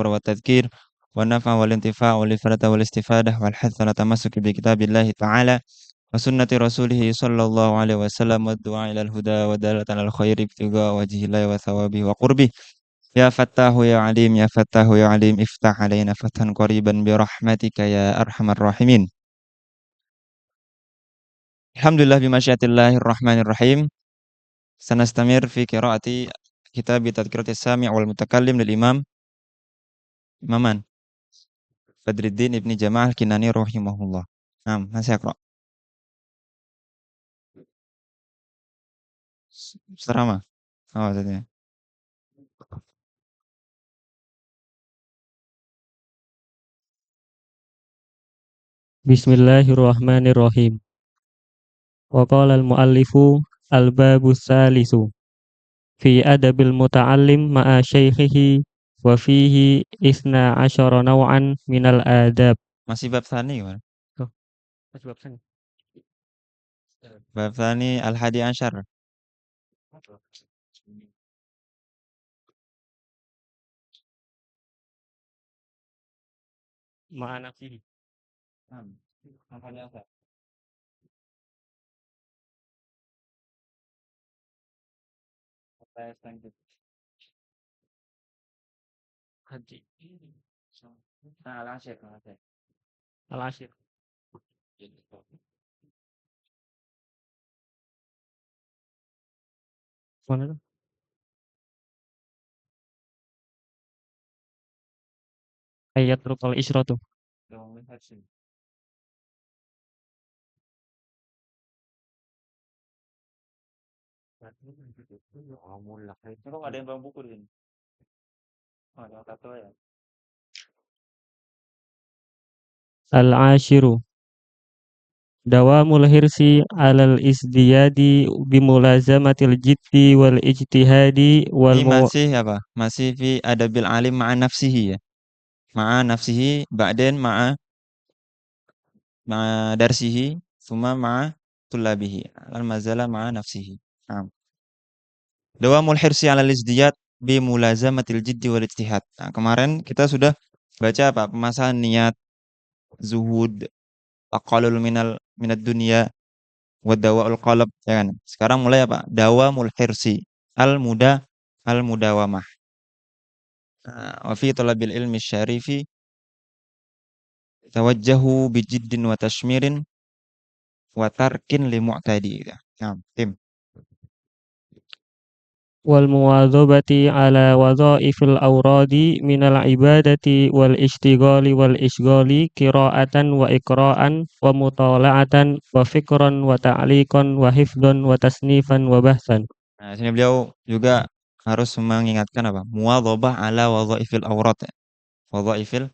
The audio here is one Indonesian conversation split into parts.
والتذكير والنفع والانتفاع والإفادة والاستفادة والحث على التمسك بكتاب الله تعالى وسنة رسوله صلى الله عليه وسلم والدعاء إلى الهدى والدالة على الخير ابتغاء وجه الله وثوابه وقربه يا فتاه يا عليم يا فتاه يا عليم افتح علينا فتحا قريبا برحمتك يا أرحم الراحمين. Alhamdulillah bimasyiatillahirrahmanirrahim. Sanastamir fi qiraati kitab Tadhkiratis Sami' wal Mutakallim lil Imam Imaman Badruddin Ibni Jama'ah Kinani rahimahullah. Naam, masih Iqra. Serama. Oh, tadi. Bismillahirrahmanirrahim. Wa qala al-muallifu al-babu salisu fi adabil muta'allim ma'a syaikhihi wa fihi isna asyara naw'an minal adab. Masih bab tsani gimana? Oh, masih bab sana. Bab tsani al-hadi asyar. Ma'a nafsihi. Naam. Al-hadi asyar. Saya selanjut. Haji. Nah, al-asyir, al-asyir. Al-asyir. Mana tuh? Ayat rukal isyratu. Oh, mulak. Kok ada yang bawa buku di sini? Oh, ada tato ya. Al-asyiru. Dawamul hirsi alal isdiyadi bimulazamatil jiddi wal ijtihadi wal Ini masih apa? Masih fi adabil alim ma'a nafsihi ya. Ma'a nafsihi, ba'den ma'a darsihi, summa ma'a tullabihi. Al-mazala ma'a nafsihi. Naam. Dawamul hirsi 'alal izdiyad bi mulazamatil jiddi wal ijtihad. Nah, kemarin kita sudah baca apa? Pemasalan niat, zuhud, aqallul minad dunya, wa dawaul qalb, ya kan? Sekarang mulai apa? Dawamul hirsi, al mudawamah. Wa fi talabil ilmi syarifi tawajjahu bi jiddin wa tashmirin wa tarkin li mu'tadi. Nah, tim. wal muwadzabati ala wadhaifil awradi minal ibadati wal ishtighali wal ishghali qira'atan wa iqra'an wa mutala'atan wa fikran wa ta'liqan wa hifdhan wa tasnifan wa bahsan. Nah, sini beliau juga harus mengingatkan apa? Muwadhabah ala wadhaifil awrat. Ya. Wadhaifil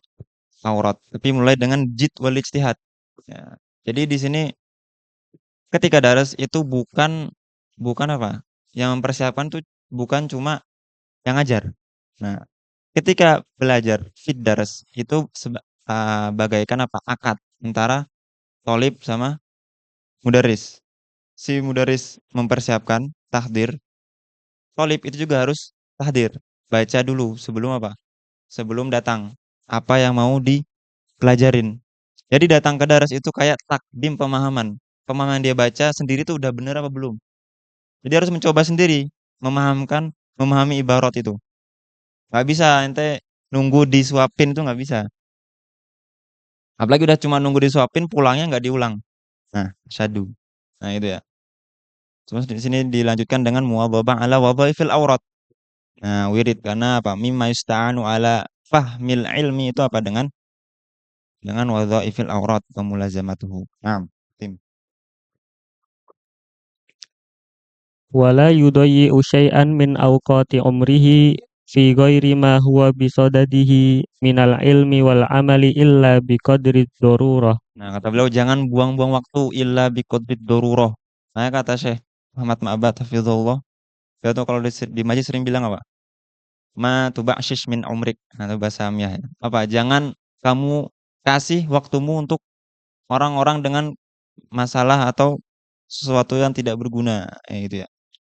aurat. Tapi mulai dengan jid wal ijtihad. Ya. Jadi di sini ketika daras itu bukan bukan apa? Yang mempersiapkan tuh bukan cuma yang ngajar. Nah, ketika belajar fit daras itu bagaikan apa? Akad antara tolib sama mudaris. Si mudaris mempersiapkan tahdir, tolib itu juga harus tahdir. Baca dulu sebelum apa? Sebelum datang. Apa yang mau dipelajarin. Jadi datang ke daras itu kayak takdim pemahaman. Pemahaman dia baca sendiri tuh udah bener apa belum. Jadi harus mencoba sendiri memahami ibarat itu. Nggak bisa ente nunggu disuapin itu nggak bisa. Apalagi udah cuma nunggu disuapin pulangnya nggak diulang. Nah, syadu. Nah, itu ya. Terus di sini dilanjutkan dengan muwadhabah ala wadhaifil aurat. Nah, wirid karena apa? Mimma yusta'anu ala fahmil ilmi itu apa dengan wadhaifil aurat wa mulazamatuhu. Naam, tim. Wala yudayyi'u syai'an min awqati umrihi fi ghairi ma huwa bisadadihi minal ilmi wal amali illa biqadri darurah. Nah, kata beliau jangan buang-buang waktu illa biqadrid darurah. Nah, kata Syekh Muhammad Ma'bad hafizahullah, beliau tuh kalau di majlis sering bilang apa? Ma tuba'shish min umrik. Nah, itu bahasa Amiyah ya. Apa? Jangan kamu kasih waktumu untuk orang-orang dengan masalah atau sesuatu yang tidak berguna, gitu ya.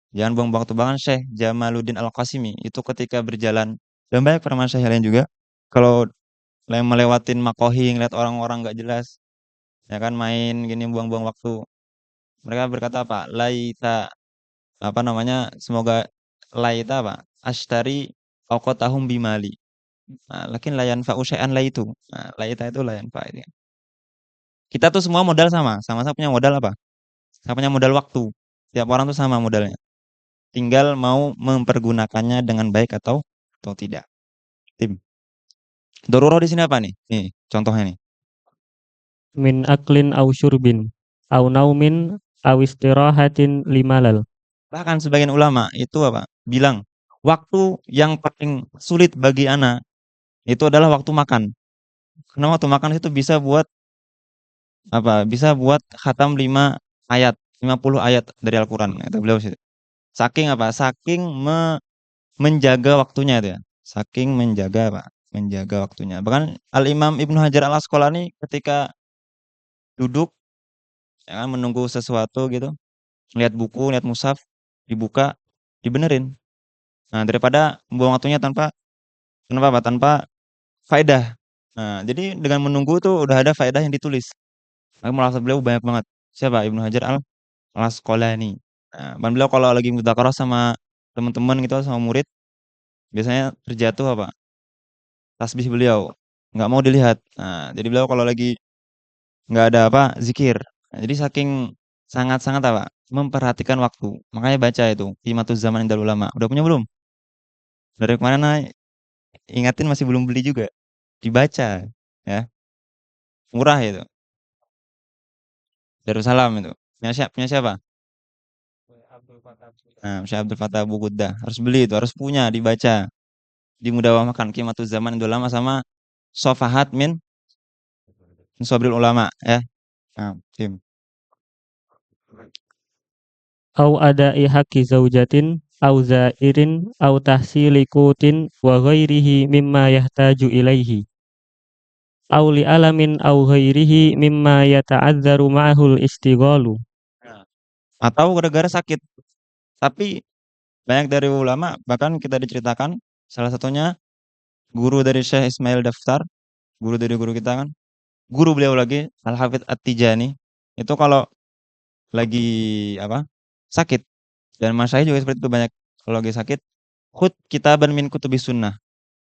Jangan buang-buang waktu. Bahkan Syekh Jamaluddin Al-Qasimi itu ketika berjalan dan banyak para masyayikh lain juga kalau melewatin Makohi ngeliat orang-orang nggak jelas, ya kan main gini buang-buang waktu. Mereka berkata apa? Laita apa namanya? Semoga laita apa? Ashtari awqatahum bimali. Nah, lakin layan fa syai'an laitu. Nah, laita itu layan fa itu. Kita tuh semua modal sama, sama-sama punya modal apa? Sama punya modal waktu. Tiap orang tuh sama modalnya. Tinggal mau mempergunakannya dengan baik atau tidak. Tim. Dororo di sini apa nih? Nih, contohnya nih. min aklin au syurbin au naumin au istirahatin limalal. Bahkan sebagian ulama itu apa? Bilang waktu yang paling sulit bagi anak itu adalah waktu makan. Karena waktu makan itu bisa buat apa? Bisa buat khatam 5 ayat, 50 ayat dari Al-Qur'an kata beliau sih. Saking apa? Saking menjaga waktunya itu ya. Saking menjaga apa? Menjaga waktunya. Bahkan Al-Imam Ibnu Hajar Al-Asqalani ketika duduk ya kan, menunggu sesuatu gitu, lihat buku, lihat mushaf, dibuka, dibenerin. Nah, daripada membuang waktunya tanpa apa? Tanpa faedah. Nah, jadi dengan menunggu tuh udah ada faedah yang ditulis. Aku merasa beliau banyak banget. Siapa? Ibnu Hajar Al-Asqalani. Nah, dan beliau kalau lagi mudzakarah sama teman-teman gitu sama murid, biasanya terjatuh apa? Tasbih beliau. Nggak mau dilihat. Nah, jadi beliau kalau lagi nggak ada apa? Zikir. Nah, jadi saking sangat-sangat apa? Memperhatikan waktu. Makanya baca itu. Qimatuz Zaman Indal Ulama. Udah punya belum? Dari kemana ingatin masih belum beli juga. Dibaca. Ya. Murah itu. Darussalam itu. Punya siapa? Nah, Syekh Abdul Fattah Abu Ghuddah. Harus beli itu, harus punya, dibaca. Dimudawamakan Qimatuz Zaman Indul Ulama sama Sofahat min Sobril Ulama ya. Nah, tim. Au adai haqqi zaujatin au zairin au tahsili qutin wa ghairihi mimma yahtaju ilaihi au li alamin au ghairihi mimma yata'adzaru ma'ahul istighalu. Nah, atau gara-gara sakit. Tapi banyak dari ulama bahkan kita diceritakan salah satunya guru dari Syekh Ismail Daftar, guru dari guru kita kan, guru beliau lagi Al-Hafidz At-Tijani itu kalau lagi apa? Sakit dan masyayikh juga seperti itu banyak kalau lagi sakit khud kitaban min kutubis sunnah.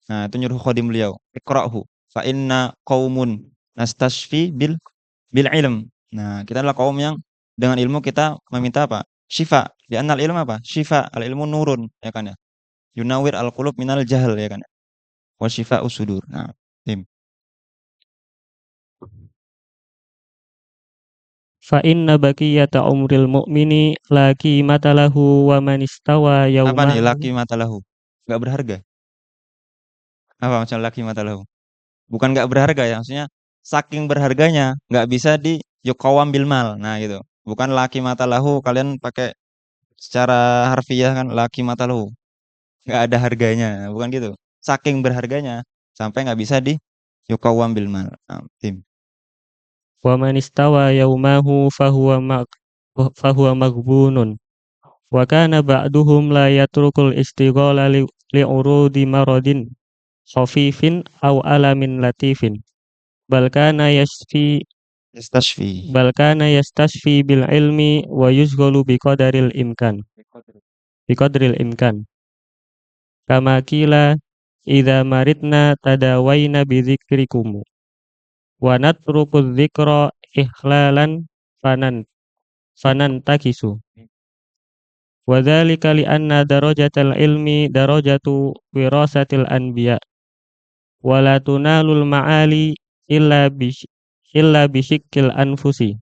Nah, itu nyuruh khodim beliau, "Iqra'hu fa inna qaumun nastashfi bil ilm." Nah, kita adalah kaum yang dengan ilmu kita meminta apa? Syifa. Di annal ilmu apa? Syifa. Al ilmu nurun, ya kan ya. Yunawir al qulub minal jahl ya kan ya. Wa syifa'us sudur. Nah, tim. Fa inna baqiyata umril mu'mini la qimata lahu wa man istawa Apa nih yaumahu. laki matalahu? Enggak berharga. Apa maksudnya laki matalahu? Bukan enggak berharga ya, maksudnya saking berharganya enggak bisa di yuqawam bil mal. Nah, gitu. Bukan laki matalahu kalian pakai secara harfiah kan laki matalahu. Nggak ada harganya, bukan gitu. Saking berharganya sampai nggak bisa di yuqawwam bil mal. Nah, tim. Wa man istawa yaumahu fahuwa maghbunun. Wa kana ba'duhum la yatrukul istighala li'urudi maradin khafifin aw alamin latifin. Bal kana yashfi Yastashfi. bal kana yastashfi bil ilmi wa yushghalu biqadril imkan. Kama qila idza maridna tadawaina bi dzikrikum wa natruku dzikra ikhlalan fanan takisu. Wa dzalika li anna darajatal ilmi darajatu wirasatil anbiya wa la tunalul ma'ali illa bisyikil anfusi.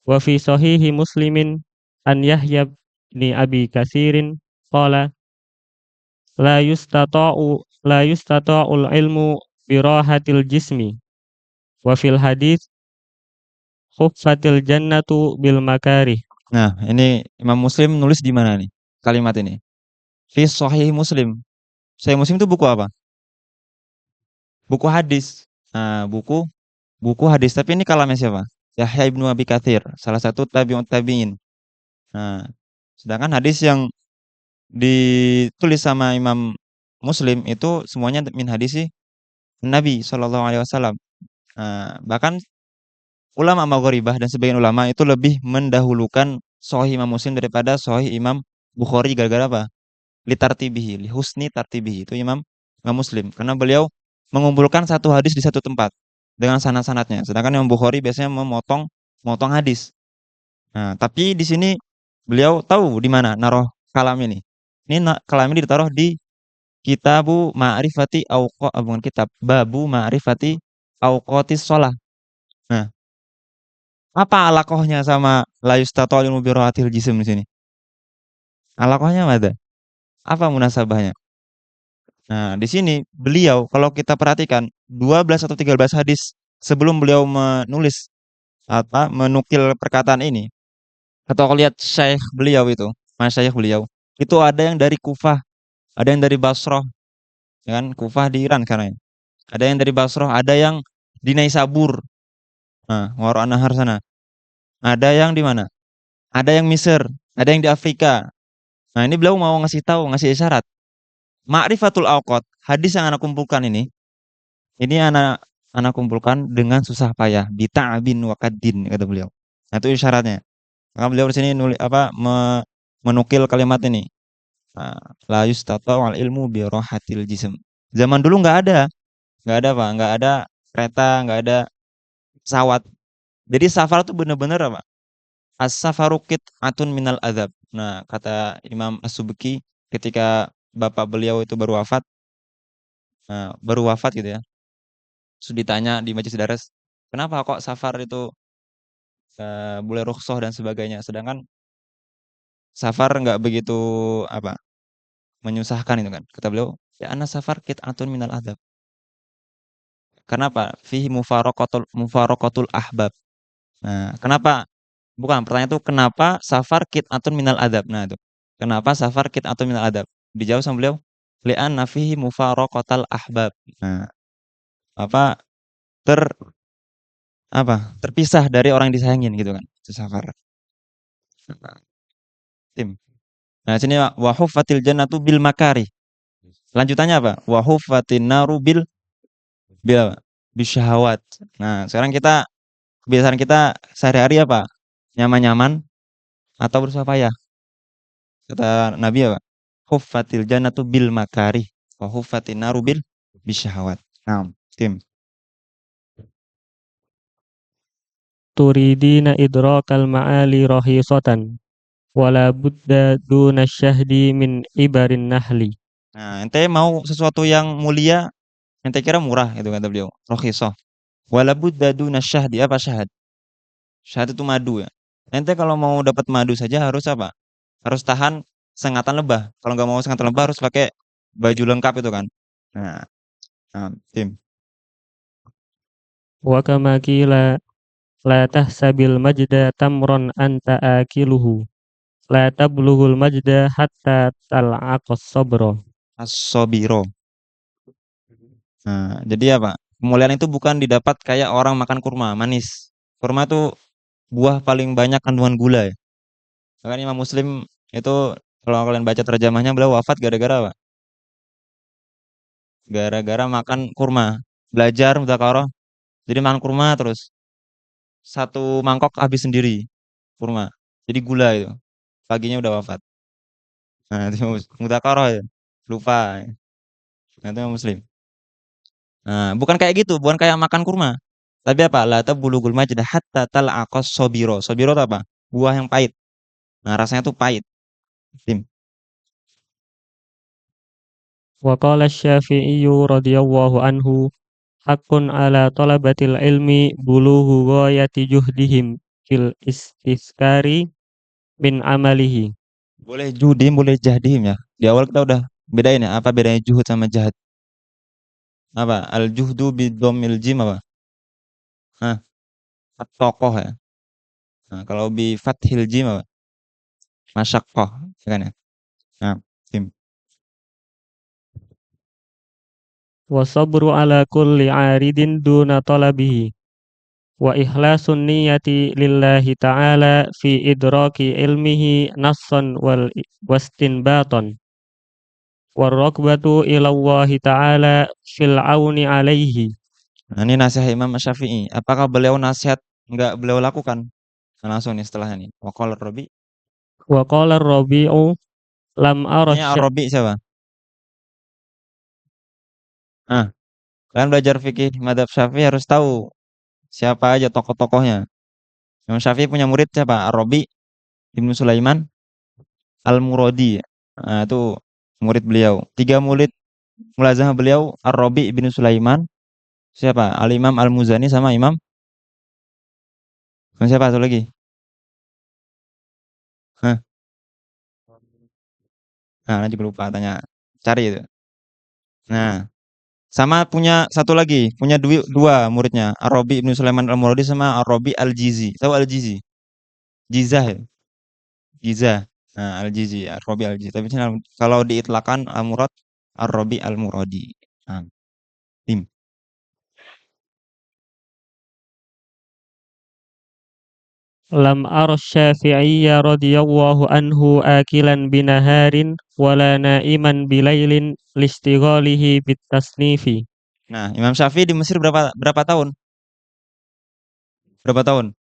Wa fi sahihi Muslimin an Yahya bin Abi Katsirin qala la yustata'ul ilmu birahatil jismi wa fil hadits khuffatil jannatu bil makarih. Nah, ini Imam Muslim nulis di mana nih? Kalimat ini. Fi Sahih Muslim. Sahih Muslim itu buku apa? Buku hadis. Nah, buku hadis. Tapi ini kalamnya siapa? Yahya ibnu Abi Katsir, salah satu tabi'ut tabi'in. Nah, sedangkan hadis yang ditulis sama Imam Muslim itu semuanya min hadis sih Nabi Shallallahu Alaihi Wasallam. Bahkan ulama Maghribah dan sebagian ulama itu lebih mendahulukan Sahih Imam Muslim daripada Sahih Imam Bukhari gara-gara apa? Litartibihi, husni tartibihi itu Imam Muslim karena beliau mengumpulkan satu hadis di satu tempat dengan sanad-sanadnya. Sedangkan Imam Bukhari biasanya memotong hadis. Nah, tapi di sini beliau tahu di mana naruh kalam ini. Ini kalam ini ditaruh di Kitabu Ma'rifati bukan kitab, Babu Ma'rifati Auqatis Shalah. Nah, apa alakohnya sama la yustata'u ilmu bi rahatil jism di sini? Alakohnya ada. Apa munasabahnya? Nah, di sini beliau kalau kita perhatikan 12 atau 13 hadis sebelum beliau menulis menukil perkataan ini atau kalau lihat syekh beliau itu, masyayikh beliau, itu ada yang dari Kufah, ada yang dari Basrah, ya kan? Kufah di Iran karena ada yang dari Basrah, ada yang di Naisabur. Nah, Waro Nahar sana. Ada yang di mana? Ada yang Mesir, ada yang di Afrika. Nah, ini beliau mau ngasih tahu, ngasih isyarat. Ma'rifatul Awqat, hadis yang anak kumpulkan ini anak kumpulkan dengan susah payah, bita'abin wa kaddin kata beliau. Nah, itu isyaratnya. Maka beliau di sini nulis menukil kalimat ini. Nah, la yustata'u al ilmu bi rahatil jism. Zaman dulu nggak ada apa? Nggak ada kereta, nggak ada pesawat. Jadi safar itu bener-bener apa? As-safaru atun minal azab. Nah, kata Imam As-Subki ketika bapak beliau itu baru wafat gitu ya. Terus ditanya di Majelis Daras, kenapa kok safar itu boleh rukhsah dan sebagainya, sedangkan safar nggak begitu apa menyusahkan itu kan? Kata beliau, ya anna safar atun minal azab. Kenapa? Fihi mufaraqatul ahbab. Nah, kenapa? Bukan, pertanyaan itu kenapa safar atun minal adab? Nah, itu. Kenapa safar atun minal adab? Dijawab sama beliau, li'anna fihi mufaraqatal ahbab. Nah, apa ter terpisah dari orang yang disayangin gitu kan. Itu safar. Nah, tim. Nah, sini wa huffatil jannatu bil makari. Lanjutannya apa? Wa huffatin naru bil apa? Bisyahawat. Nah, sekarang kebiasaan kita sehari-hari apa? Nyaman-nyaman atau bersusah payah? Kata Nabi apa? Huffatil jannatu bil makarih wa huffatin naru bisyahawat. Nah, tim. turidina idrakal ma'ali rahisatan wala budda duna syahdi min ibarin nahli. Nah, ente mau sesuatu yang mulia, ente kira murah itu kata beliau. Rohisoh. Wala budda duna syahdi, apa syahad? Syahad itu madu ya. Ente kalau mau dapat madu saja harus apa? Harus tahan sengatan lebah. Kalau nggak mau sengatan lebah harus pakai baju lengkap itu kan. Nah, tim. Wa kama qila la tahsabil majda tamron anta akiluhu la tablughul majda hatta tal'aqas sabra. As-sobiro. Nah, jadi apa? Kemuliaan itu bukan didapat kayak orang makan kurma manis. Kurma tuh buah paling banyak kandungan gula ya. Bahkan Imam Muslim itu kalau kalian baca terjemahnya beliau wafat gara-gara apa? Gara-gara makan kurma. Belajar mudzakarah. Jadi makan kurma terus. Satu mangkok habis sendiri kurma. Jadi gula itu. Paginya udah wafat. Nah, itu mudzakarah ya. Lupa. Nah, itu Imam Muslim. Nah, bukan kayak gitu, bukan kayak makan kurma. Tapi apa? La tabulughul majda hatta tal'aqas sobiro. Sobiro itu apa? Buah yang pahit. Nah, rasanya tuh pahit. Tim. Wa qala asy-Syafi'iyyu radhiyallahu anhu haqqun ala talabatil ilmi bulughu ghayati juhdihim fil istisqari min amalihi. Boleh judim, boleh jahdim ya. Di awal kita udah bedain ya. Apa bedanya juhud sama jahad? Apa? Al juhdu bidomil jim apa? Hah? Tokoh ya. Nah, kalau bi fathil jim apa? Masyaqqah, ya kan ya? Nah, tim. Wa sabru ala kulli aridin duna talabihi wa ikhlasun niyyati lillahi ta'ala fi idraki ilmihi nassan wal wastinbaton. War-raghbatu ilallahi ta'ala fil auni alaihi. Nah, ini nasihat Imam Syafi'i. Apakah beliau nasihat nggak beliau lakukan? Nah, langsung nih setelahnya nih. Wa qala Rabi. Wa qala ar-Rabi'u lam ara Ini Ar-Rabi siapa? Nah, kalian belajar fikih madhab Syafi'i harus tahu siapa aja tokoh-tokohnya. Imam Syafi'i punya murid siapa? Ar-Rabi Ibnu Sulaiman Al-Muradi. Nah, itu murid beliau. Tiga murid mulazamah beliau Ar-Rabi Ibnu Sulaiman, siapa? Al-Imam Al-Muzani sama sama siapa satu lagi? Hah? Nah, nanti juga lupa tanya. Cari itu. Nah, sama punya satu lagi, punya dua muridnya, Ar-Rabi Ibnu Sulaiman Al-Muradi sama Ar-Rabi Al-Jizi. Tahu Al-Jizi? Jizah ya? Jizah. Nah, Al-Jizi, Ar-Rabi Al-Jizi. Tapi kalau diitlakan Al-Murad Ar-Rabi Al-Muradi. Nah, tim. lam ara Syafi'iyya radhiyallahu anhu akilan binaharin wala naiman bilailin listighalihi bitasnifi. Nah, Imam Syafi'i di Mesir berapa berapa tahun? Berapa tahun?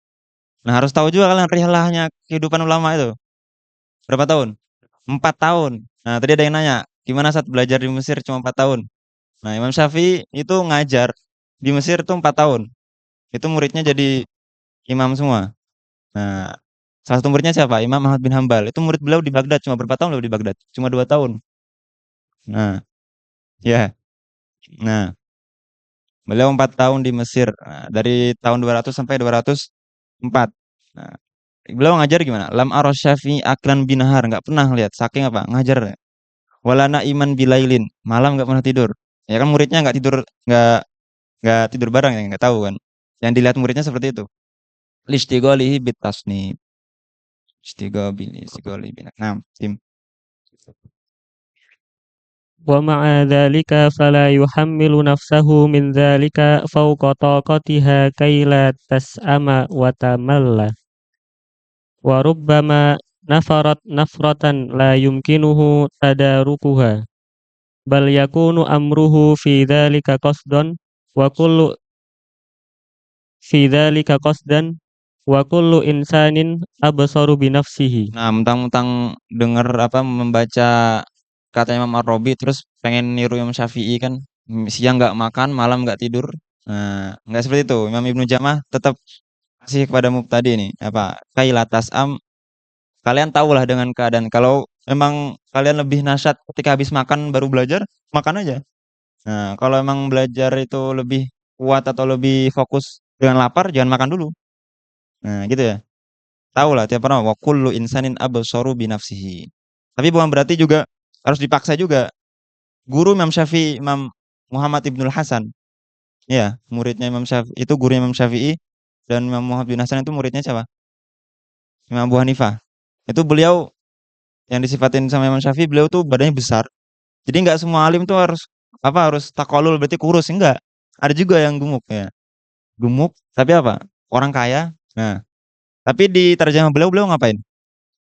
Nah, harus tahu juga kalian rihlahnya kehidupan ulama itu. Berapa tahun? 4 tahun. Nah, tadi ada yang nanya, gimana saat belajar di Mesir cuma 4 tahun? Nah, Imam Syafi'i itu ngajar di Mesir tuh 4 tahun. Itu muridnya jadi imam semua. Nah, salah satu muridnya siapa? Imam Ahmad bin Hambal. Itu murid beliau di Baghdad. Cuma berapa tahun beliau di Baghdad? Cuma 2 tahun. Nah, ya. Nah, beliau 4 tahun di Mesir. Nah, dari tahun 200 sampai 204. Nah, beliau ngajar gimana? Lam aros syafi'i aklan binahar. Nggak pernah lihat. Saking apa? Ngajar. Walana iman bilailin. Malam nggak pernah tidur. Ya kan muridnya nggak tidur bareng ya nggak tahu kan. Yang dilihat muridnya seperti itu. Listigolihi bitasnib. Istigoli binak. Nah, tim. Wa ma'a dhalika fala yuhammilu nafsahu min dhalika fawqa taqatiha kaila tas'ama wa tamalla. Wa rubbama nafarat nafratan la yumkinuhu tadarukuha. Bal yakunu amruhu fi dhalika qasdan wa kullu fi dhalika qasdan wa kullu insanin absaru bi nafsihi. Nah, mentang-mentang denger apa membaca kata Imam Ar-Rabi terus pengen niru Imam Syafi'i kan, siang nggak makan, malam nggak tidur. Nah, nggak seperti itu. Imam Ibnu Jamah tetap kasih kepada mubtadi ini apa? Kailatas am, kalian tahulah dengan keadaan. Kalau emang kalian lebih nasyat ketika habis makan baru belajar, makan aja. Nah, kalau emang belajar itu lebih kuat atau lebih fokus dengan lapar, jangan makan dulu. Nah, gitu ya. Tahu lah tiap orang wa kullu insanin absaru bi nafsihi. Tapi bukan berarti juga harus dipaksa juga. Guru Imam Syafi'i, Imam Muhammad Ibnul Hasan, ya, muridnya Imam Syafi'i itu guru Imam Syafi'i dan Imam Muhammad bin Hasan itu muridnya siapa? Imam Abu Hanifah. Itu beliau yang disifatin sama Imam Syafi'i, beliau tuh badannya besar. Jadi nggak semua alim tuh harus apa harus takolul berarti kurus enggak. Ada juga yang gemuk ya. Gemuk tapi apa? Orang kaya. Nah, tapi di terjemah beliau beliau ngapain?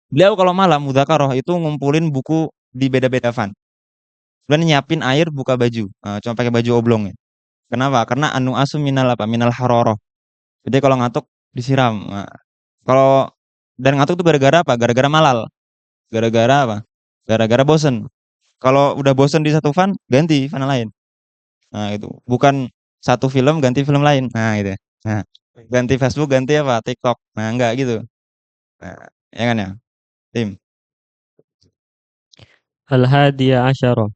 Beliau kalau malam mudzakarah itu ngumpulin buku di beda-beda font. Kemudian nyiapin air buka baju. Cuma pakai baju oblong ya. Kenapa? Karena anu asu minal apa? Minal haroroh. Jadi kalau ngantuk disiram. Nah, kalau dan ngantuk tuh gara-gara apa? Gara-gara malal. Gara-gara apa? Gara-gara bosen. Kalau udah bosen di satu fan, ganti fan lain. Nah, itu. Bukan satu film ganti film lain. Nah, gitu. Nah, ganti Facebook ganti apa? TikTok. Nah, enggak gitu. Nah, ya kan ya? Tim. Al-hadiya asyara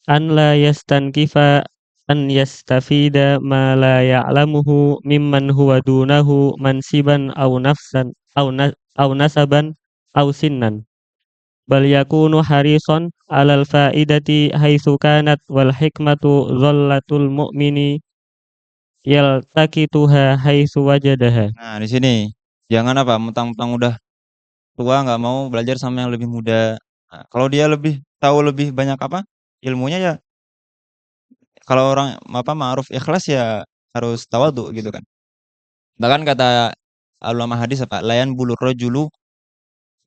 an la yastankifa an yastafida ma la ya'lamuhu mimman huwa dunahu mansiban aw nafsan aw nasaban aw sinnan. Bal yakunu harisan alal faidati haitsu kanat wal hikmatu dhallatul mu'mini yaltakituha haitsu wajadaha. Nah, di sini jangan apa? Mentang-mentang udah tua nggak mau belajar sama yang lebih muda. Nah, kalau dia lebih tahu lebih banyak apa? Ilmunya ya kalau orang apa ma'ruf ikhlas ya harus tawadhu gitu kan. Bahkan kata ulama hadis apa? Layan bulur rajulu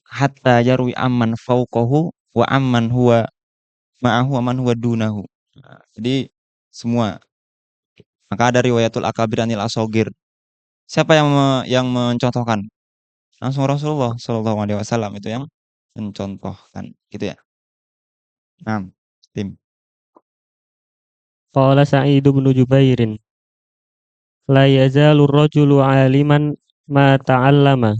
hatta yarwi amman fauqahu wa amman huwa ma'ahu wa man huwa dunahu. Nah, jadi semua. Maka ada riwayatul akabir anil asogir. Siapa yang mencontohkan? Langsung Rasulullah Shallallahu Alaihi Wasallam itu yang mencontohkan, gitu ya. Nah, tim. Qala Sa'id bin Jubairin la yazalu ar-rajulu 'aliman ma ta'allama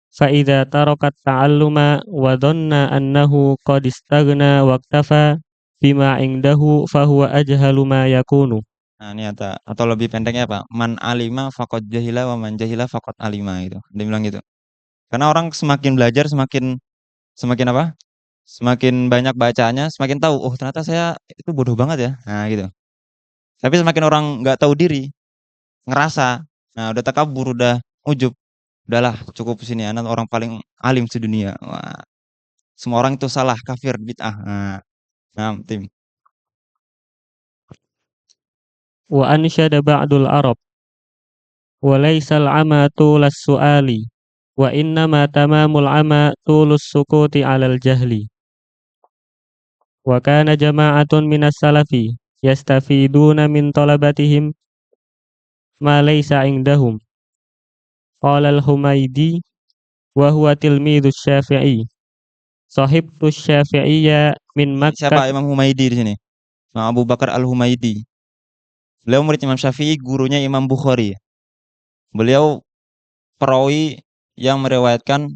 fa idza taraka at-ta'alluma wa dhanna annahu qad istaghna waqtafa bima 'indahu fa huwa ajhalu ma yakunu. Nah, ini atau lebih pendeknya apa? Man alima faqad jahila wa man jahila faqad alima gitu. Dia bilang gitu. Karena orang semakin belajar semakin semakin apa? Semakin banyak bacaannya, semakin tahu, oh ternyata saya itu bodoh banget ya. Nah, gitu. Tapi semakin orang nggak tahu diri, ngerasa, nah udah takabur, udah ujub, udahlah cukup sini anak orang paling alim sedunia. Wah, semua orang itu salah, kafir, bid'ah. Nah, tim. Wa ansyada ba'dul arab wa laysal 'ama tulas su'ali wa innama tamamul 'ama tulus sukuti 'alal jahli. Wa kana jama'atun minas salafi yastafiduna min talabatihim ma laysa indahum. Qala al-Humaydi wa huwa tilmidhu Syafi'i. Sahibtu Syafi'iyya min Ini Makkah. siapa Imam Humaidi di sini? Imam Abu Bakar Al Humaidi. Beliau murid Imam Syafi'i, gurunya Imam Bukhari. Beliau perawi yang meriwayatkan,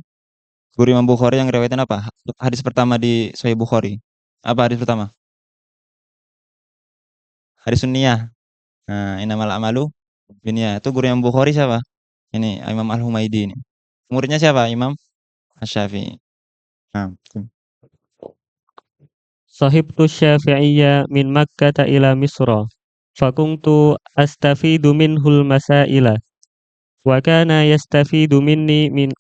guru Imam Bukhari yang meriwayatkan apa? Hadis pertama di Sahih Bukhari. Apa hadis pertama? Hadis sunniyah. Nah, innamal a'malu binniyat. Itu guru Imam Bukhari siapa? Ini Imam Al Humaidi ini. Muridnya siapa? Imam Asy-Syafi'i. Nah, Sahibtu Syafi'iyya min Makkah ila Misra. Fakuntu astafidu minhul masaila. Wa kana yastafidu minni min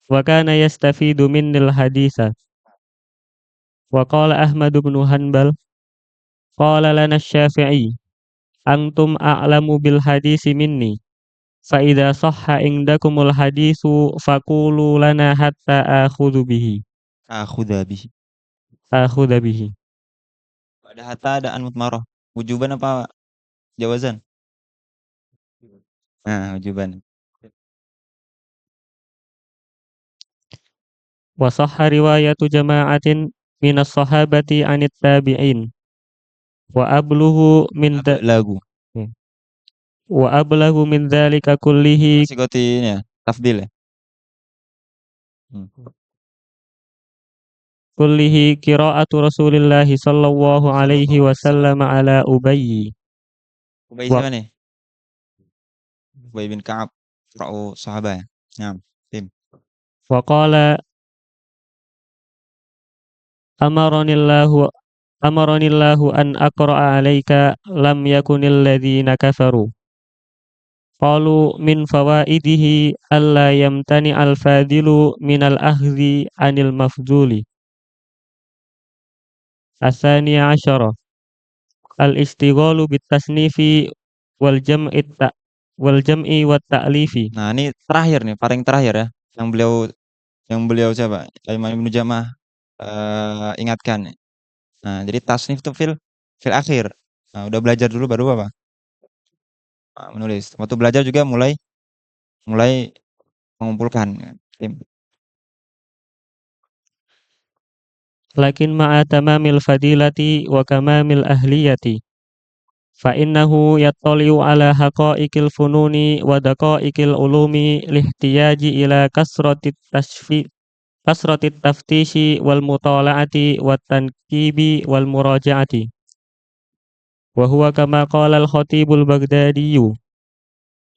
wa kana yastafidu minnil haditha. Wa qala Ahmad bin Hanbal qala lana Syafi'i antum a'lamu bil hadisi minni. Fa idza sahha indakumul hadisu faqulu lana hatta akhudhu bihi. akhudha bihi. Akhudha bihi. Ada hatta, ada an mutmarah. Wujuban apa jawazan? Nah, wujuban. Wa sahha riwayatu jama'atin minas sahabati anit tabi'in wa abluhu min da Lagu. wa ablahu min dzalika kullihi Masih goti ini ya, tafdil ya. Hmm. qira'atu Rasulillahi sallallahu alaihi wasallam ala Ubayy Ubay wa siapa nih? Ubay bin Ka'ab, perahu sahabat ya. Nah, tim. wa qala amaranillahu amaranillahu an aqra'a alaika lam yakunil ladzina kafaru qalu min fawaidihi alla yamtani al fadilu minal akhdhi anil mafduli asaniya asyara al istighalu bit tasnifi wal jam'i wal jam'i wat ta'lifi. Nah, ini terakhir nih, paling terakhir ya, yang beliau yang beliau siapa? Imam Ibnu Jamah ingatkan. Nah, jadi tasnif tuh fil akhir. Nah, udah belajar dulu baru apa? Nah, menulis. Waktu belajar juga mulai mulai mengumpulkan. Tim. Lakin ma'a tamamil fadilati wa kamamil ahliyati fa innahu yattali'u ala haqa'iqil fununi wa daqa'iqil ulumi lihtiyaji ila kasratit taftishi wal mutala'ati wat tankibi wal muraja'ati wa huwa kama qala al khatibul baghdadiyyu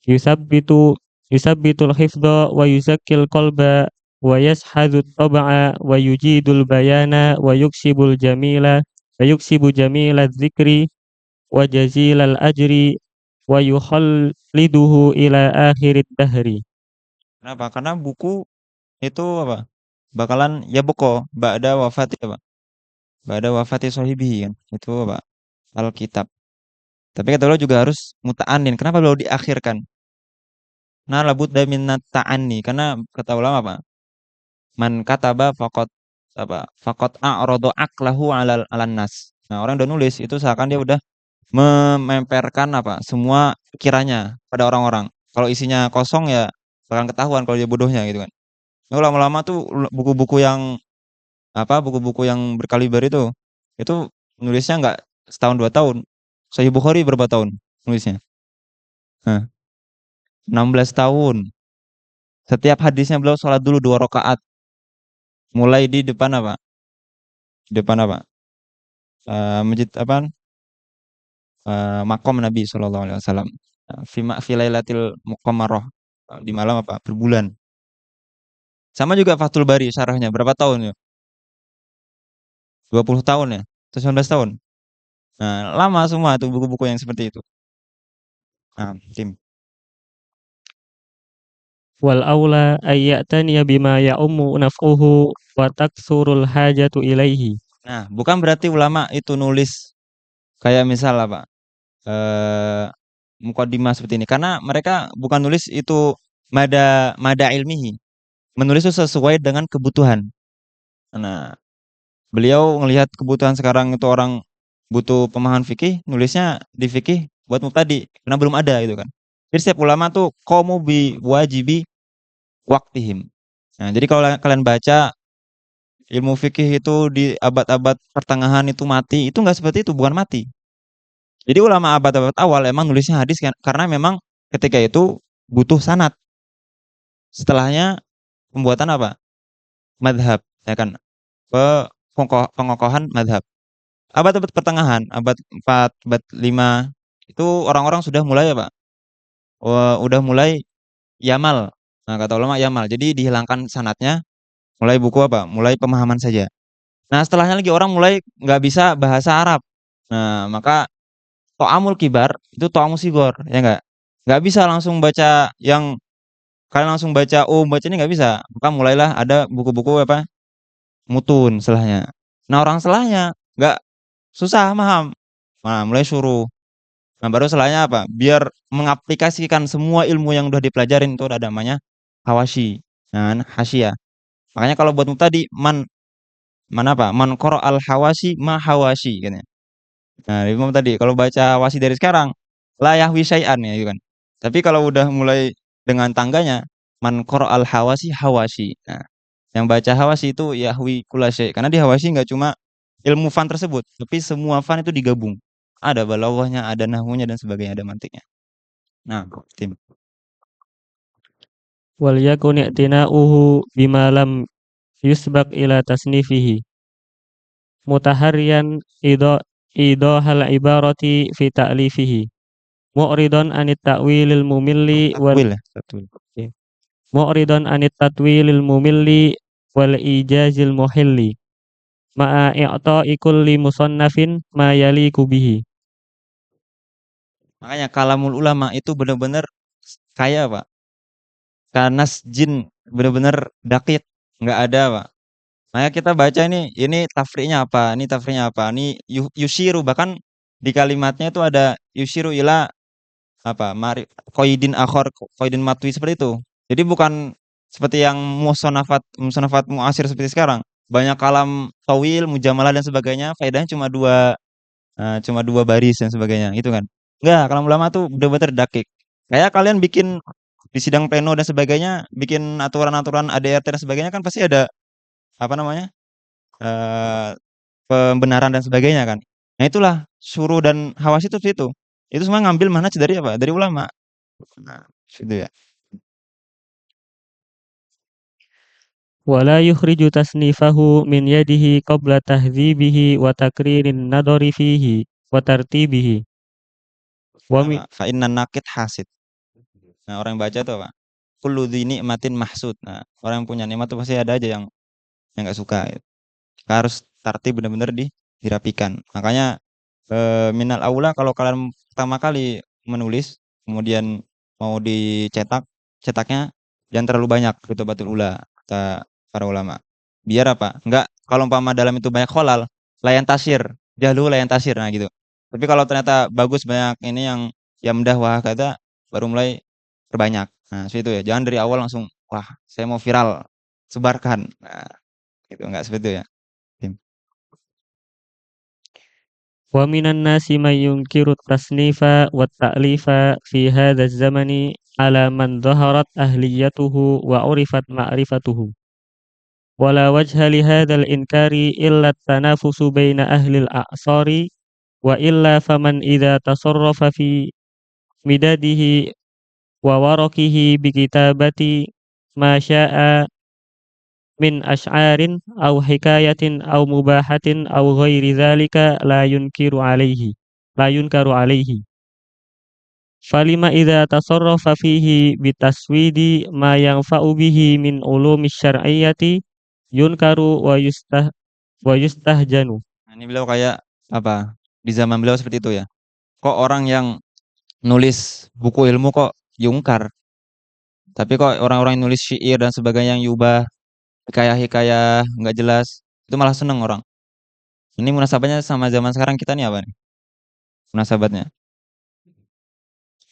yusabbitu yusabbitul hifdha wa yuzakkil qalba wa yashhadu tab'a wa yujidul bayana wa yuksibu jamila dzikri wa jazilal ajri wa yukhalliduhu ila akhirid dahri. Kenapa? Karena buku itu apa? Bakalan ya buko ba'da wafati apa? Ba'da wafati sahibihi kan. Itu apa? Alkitab. Tapi kata beliau juga harus muta'anin. Kenapa beliau diakhirkan? Nah, labud min ta'anni. Karena kata ulama apa? Man kataba faqad apa, faqad a'rada aqlahu 'alan nas. Nah, orang udah nulis itu seakan dia udah mememperkan apa, semua pikirannya pada orang-orang. Kalau isinya kosong ya bakal ketahuan kalau dia bodohnya gitu kan. Nah, lama-lama tuh buku-buku yang apa, buku-buku yang berkaliber itu nulisnya nggak setahun 2 tahun. Sahih Bukhari berapa tahun nulisnya? Nah, 16 tahun. Setiap hadisnya beliau sholat dulu 2 rakaat. Mulai di depan apa? Di depan apa? Masjid apa? Makom Nabi Shallallahu Alaihi Wasallam. Fi lailatil muqammarah. Di malam apa? Berbulan. Sama juga Fathul Bari syarahnya berapa tahun ya? 20 tahun ya? Atau 19 tahun? Nah, lama semua tuh buku-buku yang seperti itu. Nah, tim. Wal aula ay ya'taniya bima ya'ummu naf'uhu wa taksurul hajatu ilaihi. Nah, bukan berarti ulama itu nulis kayak misal apa? Eh mukadimah seperti ini karena mereka bukan nulis itu mada mada ilmihi. Menulis itu sesuai dengan kebutuhan. Nah, beliau ngelihat kebutuhan sekarang itu orang butuh pemahaman fikih, nulisnya di fikih buat mubtadi karena belum ada gitu kan. Jadi setiap ulama tuh qamu bi wajibi waqtihim. Nah, jadi kalau kalian baca ilmu fikih itu di abad-abad pertengahan itu mati, itu nggak seperti itu, bukan mati. Jadi ulama abad-abad awal emang nulisnya hadis kan karena memang ketika itu butuh sanad. Setelahnya pembuatan apa? Madhab, ya kan? Pengokohan madhab. Abad-abad pertengahan, abad 4, abad 5, itu orang-orang sudah mulai apa? Udah mulai yamal. Nah, kata ulama yamal. Jadi dihilangkan sanatnya, mulai buku apa? Mulai pemahaman saja. Nah, setelahnya lagi orang mulai nggak bisa bahasa Arab. Nah, maka to'amul kibar itu to'amul sigor, ya nggak? Nggak bisa langsung baca yang kalian langsung baca baca ini nggak bisa. Maka mulailah ada buku-buku apa? Mutun setelahnya. Nah, orang setelahnya nggak susah paham. Nah, mulai suruh. Nah, baru setelahnya apa? Biar mengaplikasikan semua ilmu yang udah dipelajarin itu ada namanya hawashi. Nah, hasyiah. Makanya kalau buat tadi man apa? Man qara al hawashi ma hawashi kan ya. Nah, Imam tadi kalau baca hawashi dari sekarang la yahwi syai'an ya gitu kan. Tapi kalau udah mulai dengan tangganya man qara al hawashi hawashi. Nah, yang baca hawashi itu yahwi kula syai'. Karena di hawashi nggak cuma ilmu fan tersebut, tapi semua fan itu digabung. Ada balaghahnya, ada nahwunya dan sebagainya, ada mantiknya. Nah, tim. Wal yakun i'tina'uhu bima lam yusbaq ila tasnifihi mutaharriyan idahal ibarati fi ta'lifihi mu'ridan anit ta'wilil mumilli wal Takwil ya, takwil. mu'ridan anit tatwilil mumilli wal ijazil muhilli ma'a i'ta'i kulli musannafin ma yaliku bihi. Makanya kalamul ulama itu benar-benar kaya, Pak. Karena jin benar-benar dakik, nggak ada, Pak. Makanya kita baca ini tafri'nya apa, ini tafri'nya apa, ini yushiru bahkan di kalimatnya itu ada yushiru ila apa, qaidin akhar, qaidin matwi seperti itu. Jadi bukan seperti yang musonafat muasir seperti sekarang. Banyak kalam tawil, mujamalah dan sebagainya, faedahnya cuma dua baris dan sebagainya, gitu kan. Enggak, kalam ulama tuh bener-bener dakik. Kayak kalian bikin di sidang pleno dan sebagainya, bikin aturan-aturan ADRT dan sebagainya kan pasti ada apa namanya? eh Pembenaran dan sebagainya kan. Nah, itulah suruh dan hawas itu seperti itu. Itu semua ngambil manhaj dari apa? Dari ulama. Nah, itu ya. Wala yukhriju tasnifahu min yadihi qabla tahdhibihi wa takririn nadori fihi wa tartibihi wa mi Kenapa? Fa innan nakit hasid. Nah, orang yang baca tuh apa? Kullu dzi nikmatin mahsud. Nah, orang yang punya nikmat tuh pasti ada aja yang nggak suka gitu. Harus tertib benar-benar dirapikan. Makanya minal aula kalau kalian pertama kali menulis kemudian mau dicetak, cetaknya jangan terlalu banyak batul ula kata para ulama. Biar apa? Enggak kalau umpama dalam itu banyak kholal, layan tasir, jahlu layan tasir nah gitu. Tapi kalau ternyata bagus banyak ini yang yamdah wah kata baru mulai perbanyak. Nah, seperti itu ya. Jangan dari awal langsung wah, saya mau viral, sebarkan. Nah, Gitu, enggak seperti itu ya? Tim. Wa minan nasi man yunkiru tasnifa wa ta'lifa fi hadzal zamani ala man dhaharat ahliyatuhu wa urifat ma'rifatuhu. Wala wajha li hadzal inkari illa tanafusu baina ahlil a'sari wa illa faman idza tasarrafa fi midadihi wa warakihi bi kitabati ma syaa min asy'arin aw hikayatin aw mubahatin aw ghairi dzalika la yunkaru alaihi falima idza tasarrafa fihi bitaswidi ma yanfa'u bihi min ulumis syar'iyyati yunkaru wa yustahjanu. Nah, ini beliau kayak apa? Di zaman beliau seperti itu ya. Kok orang yang nulis buku ilmu kok yungkar, tapi kok orang-orang yang nulis syair dan sebagainya yang yubah, hikayah-hikayah nggak jelas, itu malah seneng orang. Ini munasabahnya sama zaman sekarang kita nih apa nih? Munasabatnya.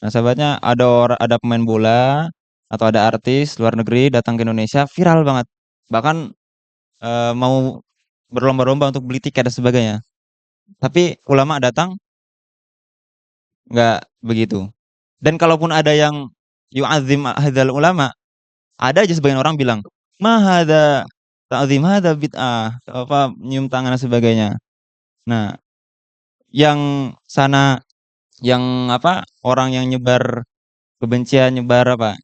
Munasabatnya ada pemain bola atau ada artis luar negeri datang ke Indonesia viral banget. Bahkan mau berlomba-lomba untuk beli tiket dan sebagainya. Tapi ulama datang nggak begitu. Dan kalaupun ada yang yu'adzim hadzal ulama, ada aja sebagian orang bilang, "Ma hadza ta'zim hadza bid'ah," apa nyium tangan dan sebagainya. Nah, yang sana yang apa orang yang nyebar kebencian, nyebar apa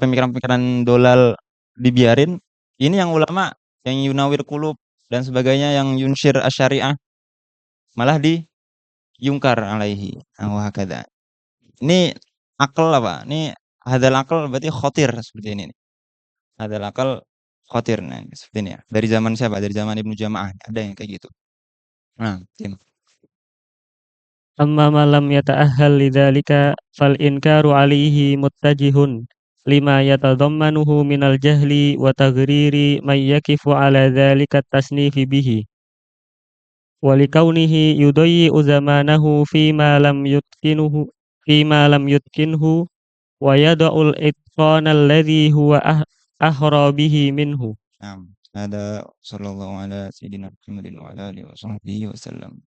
pemikiran-pemikiran dolal dibiarin, ini yang ulama yang yunawir qulub dan sebagainya yang yunsyir asy-syariah malah diyungkar alaihi. Wa hakadha. Ini akal apa? Ini hadzal akal berarti khotir seperti ini nih. Hadzal akal khotir. Nah, seperti ini ya. Dari zaman siapa? Dari zaman Ibnu Jama'ah. Ada yang kayak gitu. Nah, tim. Amma ma lam yata'ahhal lidzalika fal inkaru alaihi muttajihun lima yatadammanuhu minal jahli wa taghriri man yakifu ala dzalika tasnifi bihi wa likaunihi yudayyi'u zamanahu fima lam yutkinhu wa yada'ul itqana alladhi huwa ahra bihi minhu. Nah, ada sallallahu ala sayyidina Muhammadin wa ala alihi wa sahbihi wasallam.